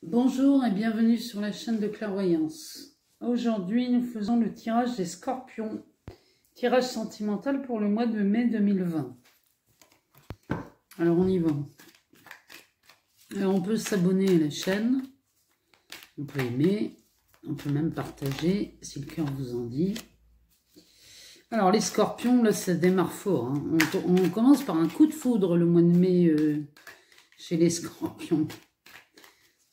Bonjour et bienvenue sur la chaîne de clairvoyance. Aujourd'hui, nous faisons le tirage des scorpions. Tirage sentimental pour le mois de mai 2020. Alors, on y va. Alors, on peut s'abonner à la chaîne. On peut aimer. On peut même partager si le cœur vous en dit. Alors, les scorpions, là, ça démarre fort. Hein. On commence par un coup de foudre le mois de mai chez les scorpions.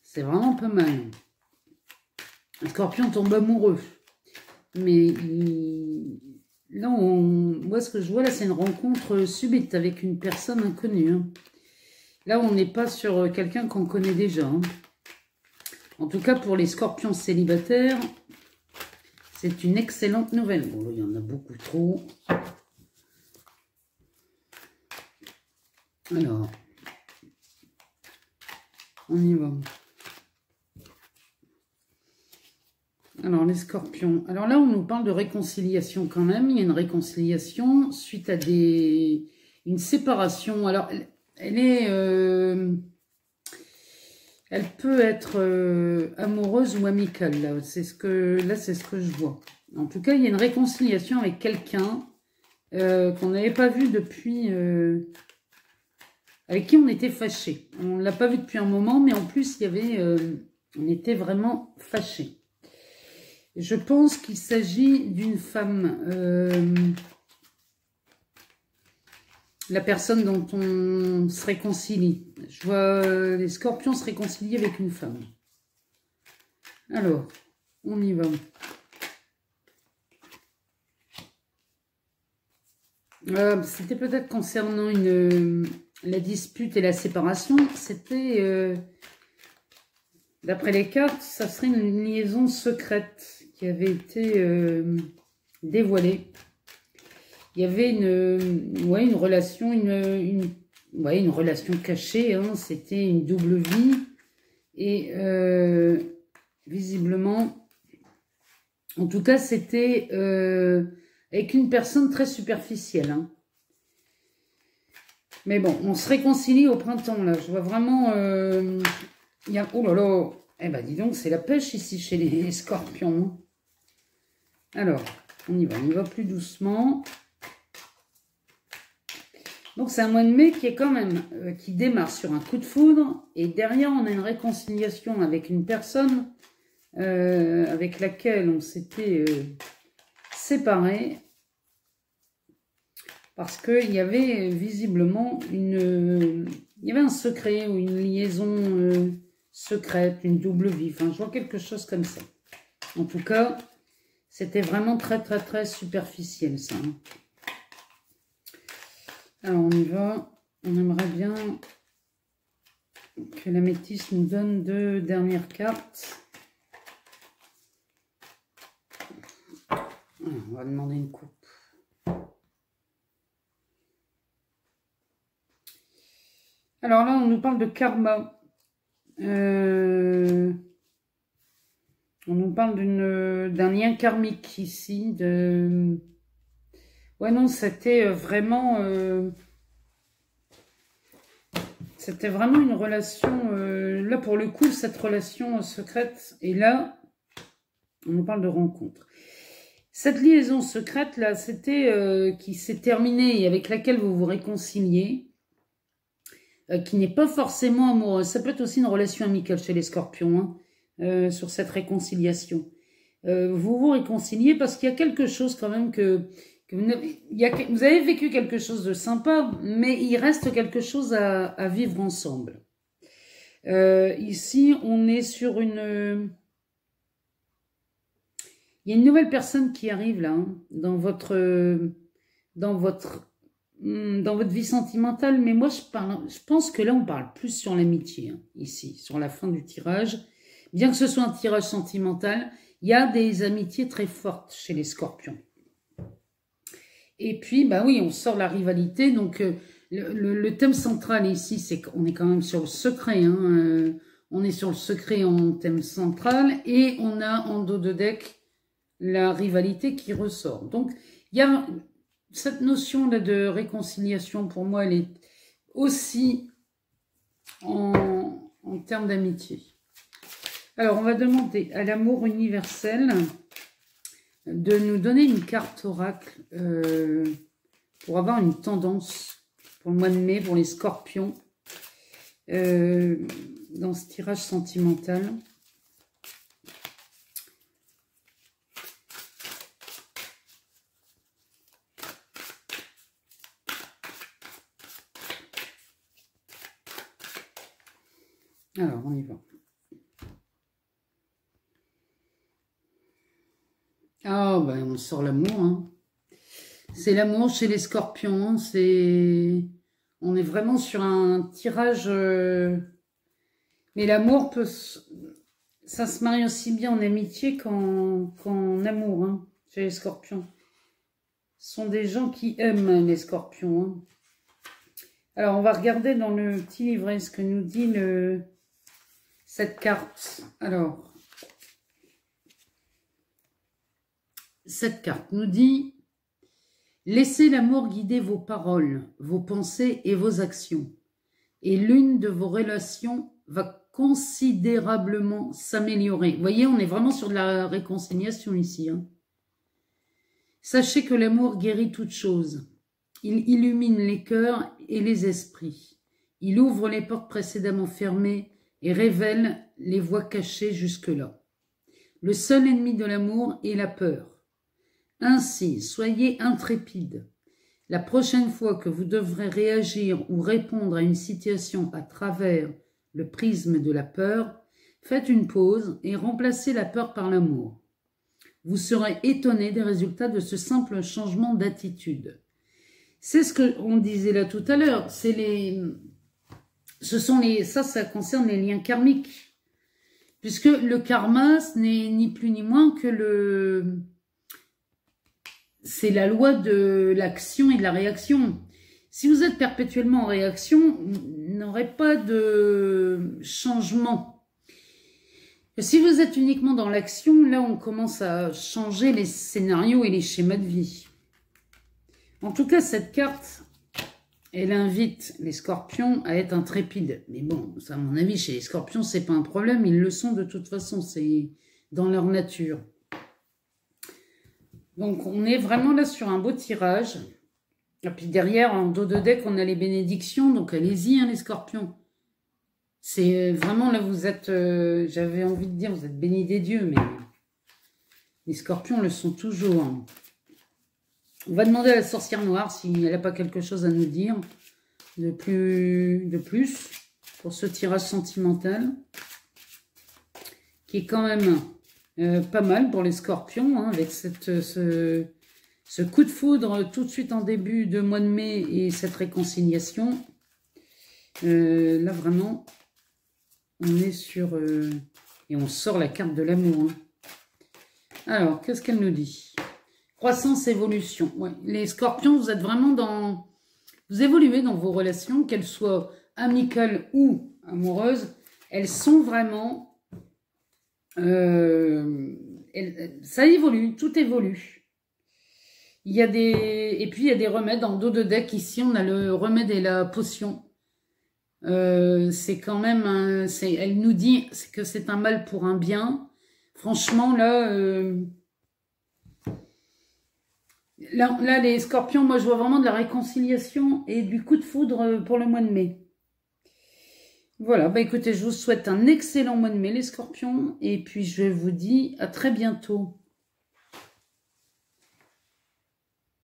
C'est vraiment pas mal. Un scorpion tombe amoureux. Mais là, moi, ce que je vois, là, c'est une rencontre subite avec une personne inconnue. Hein. Là, on n'est pas sur quelqu'un qu'on connaît déjà. Hein. En tout cas, pour les scorpions célibataires, c'est une excellente nouvelle. Bon, il y en a beaucoup trop. Alors, on y va. Alors, les scorpions. Alors là, on nous parle de réconciliation quand même. Il y a une réconciliation suite à une séparation. Alors, elle peut être amoureuse ou amicale. Là, c'est ce que je vois. En tout cas, il y a une réconciliation avec quelqu'un qu'on n'avait pas vu depuis... avec qui on était fâchés. On ne l'a pas vu depuis un moment, mais en plus, on était vraiment fâchés. Je pense qu'il s'agit d'une femme, la personne dont on se réconcilie. Je vois les scorpions se réconcilier avec une femme. Alors, on y va. C'était peut-être concernant la dispute et la séparation. C'était, d'après les cartes, ça serait une liaison secrète qui avait été dévoilée. Il y avait une relation, une relation cachée. Hein, c'était une double vie. Et visiblement, en tout cas, c'était avec une personne très superficielle. Hein. Mais bon, on se réconcilie au printemps, là. Je vois vraiment... oh là là. Eh ben, dis donc, c'est la pêche ici chez les scorpions. Alors, on y va plus doucement. Donc, c'est un mois de mai qui est quand même... qui démarre sur un coup de foudre. Et derrière, on a une réconciliation avec une personne avec laquelle on s'était séparés. Parce qu'il y avait visiblement il y avait un secret ou une liaison secrète, une double vie. Enfin, je vois quelque chose comme ça. En tout cas, c'était vraiment très, très, très superficiel, ça. Hein. Alors, on y va. On aimerait bien que la métisse nous donne 2 dernières cartes. On va demander une coupe. Alors là, on nous parle de karma. On nous parle d'un lien karmique ici. Ouais, non, c'était vraiment... c'était vraiment une relation... là, pour le coup, cette relation secrète. Et là, on nous parle de rencontre. Cette liaison secrète, là, c'était qui s'est terminée et avec laquelle vous vous réconciliez. Qui n'est pas forcément amoureuse. Ça peut être aussi une relation amicale chez les scorpions, hein, sur cette réconciliation. Vous vous réconciliez parce qu'il y a quelque chose quand même que vous avez vécu quelque chose de sympa, mais il reste quelque chose à vivre ensemble. Ici, on est sur il y a une nouvelle personne qui arrive là, hein, dans votre vie sentimentale, mais moi je pense que là on parle plus sur l'amitié, hein, ici, sur la fin du tirage. Bien que ce soit un tirage sentimental, il y a des amitiés très fortes chez les scorpions. Et puis, bah oui, on sort la rivalité, donc le thème central ici, c'est qu'on est quand même sur le secret, hein, on est sur le secret en thème central, et on a en dos de deck la rivalité qui ressort. Donc, il y a... Cette notion là de réconciliation, pour moi, elle est aussi en termes d'amitié. Alors, on va demander à l'amour universel de nous donner une carte oracle pour avoir une tendance pour le mois de mai, pour les scorpions, dans ce tirage sentimental. Alors, on y va. Ah, ben, on sort l'amour, hein. C'est l'amour chez les scorpions, hein. On est vraiment sur un tirage... Mais l'amour peut... Ça se marie aussi bien en amitié qu'en amour, hein, chez les scorpions. Ce sont des gens qui aiment les scorpions, hein. Alors, on va regarder dans le petit livret ce que nous dit cette carte. Alors, cette carte nous dit « Laissez l'amour guider vos paroles, vos pensées et vos actions. Et l'une de vos relations va considérablement s'améliorer. » Vous voyez, on est vraiment sur de la réconciliation ici, hein. Sachez que l'amour guérit toutes choses. Il illumine les cœurs et les esprits. Il ouvre les portes précédemment fermées et révèle les voies cachées jusque-là. Le seul ennemi de l'amour est la peur. Ainsi, soyez intrépides. La prochaine fois que vous devrez réagir ou répondre à une situation à travers le prisme de la peur, faites une pause et remplacez la peur par l'amour. Vous serez étonnés des résultats de ce simple changement d'attitude. C'est ce qu'on disait là tout à l'heure. Ça concerne les liens karmiques. Puisque le karma, ce n'est ni plus ni moins que c'est la loi de l'action et de la réaction. Si vous êtes perpétuellement en réaction, vous n'aurez pas de changement. Et si vous êtes uniquement dans l'action, là on commence à changer les scénarios et les schémas de vie. En tout cas, cette carte, elle invite les scorpions à être intrépides. Mais bon, ça, à mon avis, chez les scorpions, c'est pas un problème. Ils le sont de toute façon. C'est dans leur nature. Donc, on est vraiment là sur un beau tirage. Et puis derrière, en dos de deck, on a les bénédictions. Donc, allez-y, hein, les scorpions. C'est vraiment là, vous êtes... J'avais envie de dire, vous êtes bénis des dieux. Mais les scorpions le sont toujours, hein. On va demander à la sorcière noire si elle n'a pas quelque chose à nous dire de plus pour ce tirage sentimental qui est quand même pas mal pour les scorpions, hein, avec ce coup de foudre tout de suite en début de mois de mai et cette réconciliation. Là vraiment, on est sur... et on sort la carte de l'amour, hein. Alors, qu'est-ce qu'elle nous dit ? Croissance, évolution. Ouais. Les scorpions, vous êtes vraiment dans... Vous évoluez dans vos relations, qu'elles soient amicales ou amoureuses. Elles sont vraiment... ça évolue, tout évolue. Il y a des... Et puis, il y a des remèdes en dos de deck. Ici, on a le remède et la potion. C'est quand même... Elle nous dit que c'est un mal pour un bien. Franchement, là... Là, les scorpions, moi, je vois vraiment de la réconciliation et du coup de foudre pour le mois de mai. Voilà, bah écoutez, je vous souhaite un excellent mois de mai, les scorpions. Et puis, je vous dis à très bientôt.